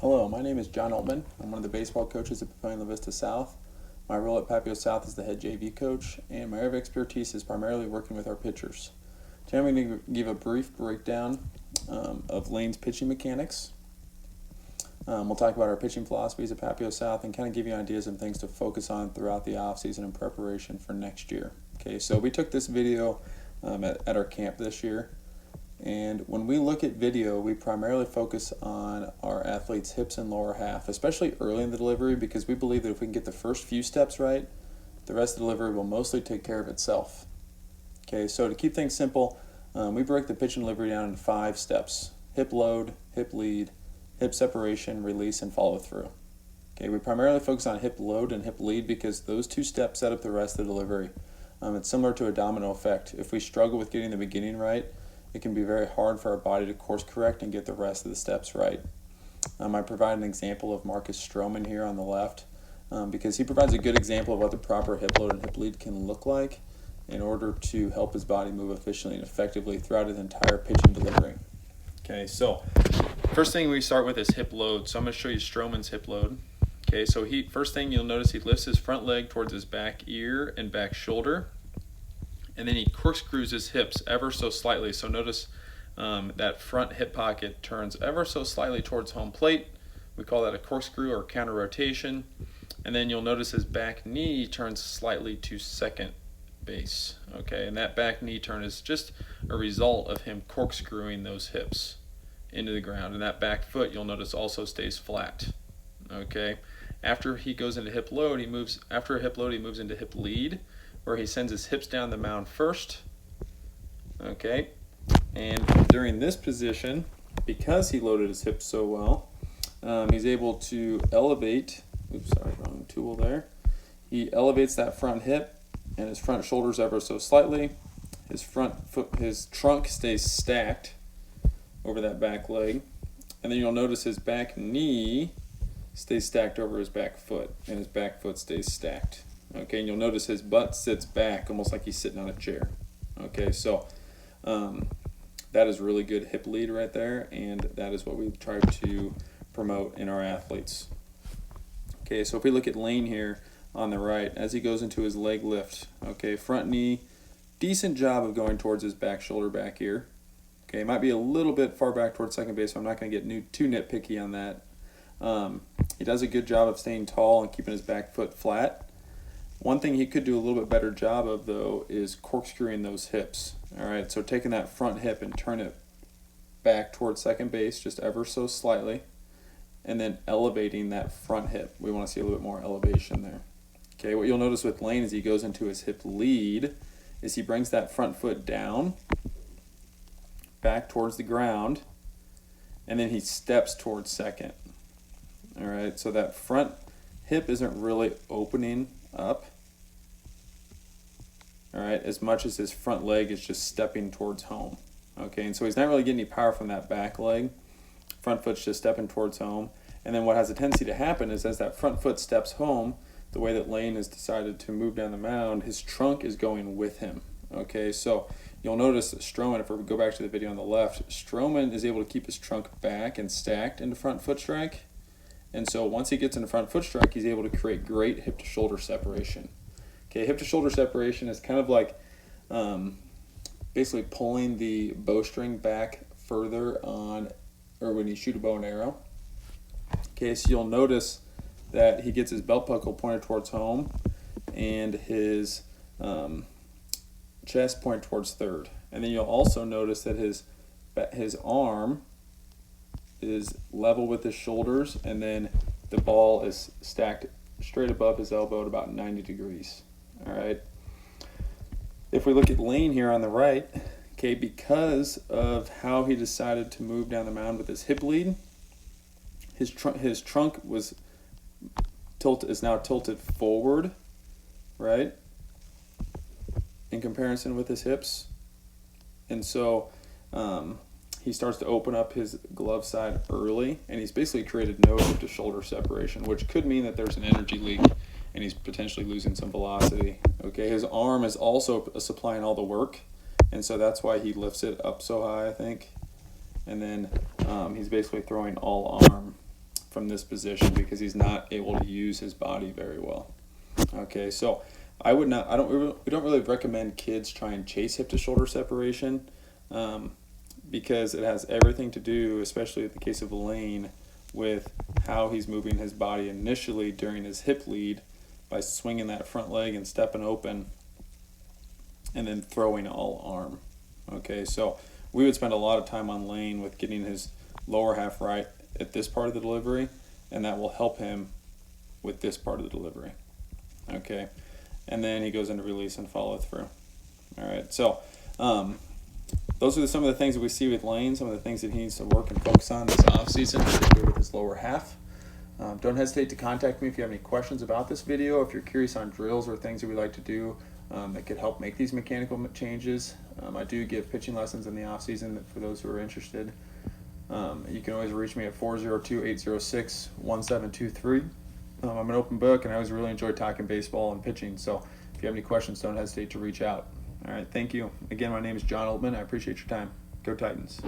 Hello, my name is John Altman. I'm one of the baseball coaches at Papillion La Vista South. My role at Papio South is the head JV coach, and my area of expertise is primarily working with our pitchers. Today I'm going to give a brief breakdown of Lane's pitching mechanics. We'll talk about our pitching philosophies at Papio South and kind of give you ideas and things to focus on throughout the offseason in preparation for next year. Okay, so we took this video at our camp this year. And when we look at video, we primarily focus on our athletes' hips and lower half, especially early in the delivery, because we believe that if we can get the first few steps right, the rest of the delivery will mostly take care of itself. Okay, so to keep things simple, we break the pitch and delivery down into 5 steps: hip load, hip lead, hip separation, release, and follow through. Okay, we primarily focus on hip load and hip lead because those 2 steps set up the rest of the delivery. It's similar to a domino effect. If we struggle with getting the beginning right, it can be very hard for our body to course correct and get the rest of the steps right. I provide an example of Marcus Stroman here on the left because he provides a good example of what the proper hip load and hip lead can look like in order to help his body move efficiently and effectively throughout his entire pitch and delivery. Okay, so first thing we start with is hip load. So I'm going to show you Stroman's hip load. Okay, so first thing you'll notice, he lifts his front leg towards his back ear and back shoulder, and then he corkscrews his hips ever so slightly. So notice that front hip pocket turns ever so slightly towards home plate. We call that a corkscrew or counter rotation. And then you'll notice his back knee turns slightly to second base. Okay, and that back knee turn is just a result of him corkscrewing those hips into the ground. And that back foot, you'll notice, also stays flat. Okay, after he goes into hip load, he moves into hip lead, where he sends his hips down the mound first. Okay, and during this position, because he loaded his hips so well, he's able to elevate, wrong tool there. He elevates that front hip and his front shoulders ever so slightly. His trunk stays stacked over that back leg. And then you'll notice his back knee stays stacked over his back foot, and his back foot stays stacked. Okay, and you'll notice his butt sits back almost like he's sitting on a chair. Okay, so that is really good hip lead right there, and that is what we try to promote in our athletes. Okay, so if we look at Lane here on the right, as he goes into his leg lift, okay, front knee, decent job of going towards his back shoulder, back ear. Okay, it might be a little bit far back towards second base, so I'm not going to get too nitpicky on that. He does a good job of staying tall and keeping his back foot flat. One thing he could do a little bit better job of, though, is corkscrewing those hips. All right, so taking that front hip and turn it back towards second base just ever so slightly, and then elevating that front hip. We want to see a little bit more elevation there. Okay, what you'll notice with Lane as he goes into his hip lead is he brings that front foot down, back towards the ground, and then he steps towards second. All right, so that front hip isn't really opening up, all right, as much as his front leg is just stepping towards home. Okay, and so he's not really getting any power from that back leg. Front foot's just stepping towards home. And then what has a tendency to happen is as that front foot steps home, the way that Lane has decided to move down the mound, his trunk is going with him. Okay, so you'll notice that Stroman, if we go back to the video on the left, Stroman is able to keep his trunk back and stacked into front foot strike. And so once he gets into front foot strike, he's able to create great hip to shoulder separation. Okay, hip to shoulder separation is kind of like basically pulling the bowstring back further on, or when you shoot a bow and arrow. Okay, so you'll notice that he gets his belt buckle pointed towards home and his chest pointed towards third. And then you'll also notice that his arm is level with his shoulders, and then the ball is stacked straight above his elbow at about 90 degrees. All right. If we look at Lane here on the right, okay, because of how he decided to move down the mound with his hip lead, his trunk is now tilted forward, right, in comparison with his hips, and so he starts to open up his glove side early, and he's basically created no hip to shoulder separation, which could mean that there's an energy leak and he's potentially losing some velocity. Okay, his arm is also supplying all the work, and so that's why he lifts it up so high, I think. And then he's basically throwing all arm from this position because he's not able to use his body very well. Okay, so we don't really recommend kids try and chase hip to shoulder separation because it has everything to do, especially in the case of Lane, with how he's moving his body initially during his hip lead by swinging that front leg and stepping open and then throwing all arm. Okay, so we would spend a lot of time on Lane with getting his lower half right at this part of the delivery, and that will help him with this part of the delivery. Okay, and then he goes into release and follow through. All right, so those are some of the things that we see with Lane, some of the things that he needs to work and focus on this offseason, particularly with his lower half. Don't hesitate to contact me if you have any questions about this video, if you're curious on drills or things that we like to do that could help make these mechanical changes. I do give pitching lessons in the off-season for those who are interested. You can always reach me at 402-806-1723. I'm an open book, and I always really enjoy talking baseball and pitching, so if you have any questions, don't hesitate to reach out. All right, thank you. Again, my name is John Altman. I appreciate your time. Go Titans.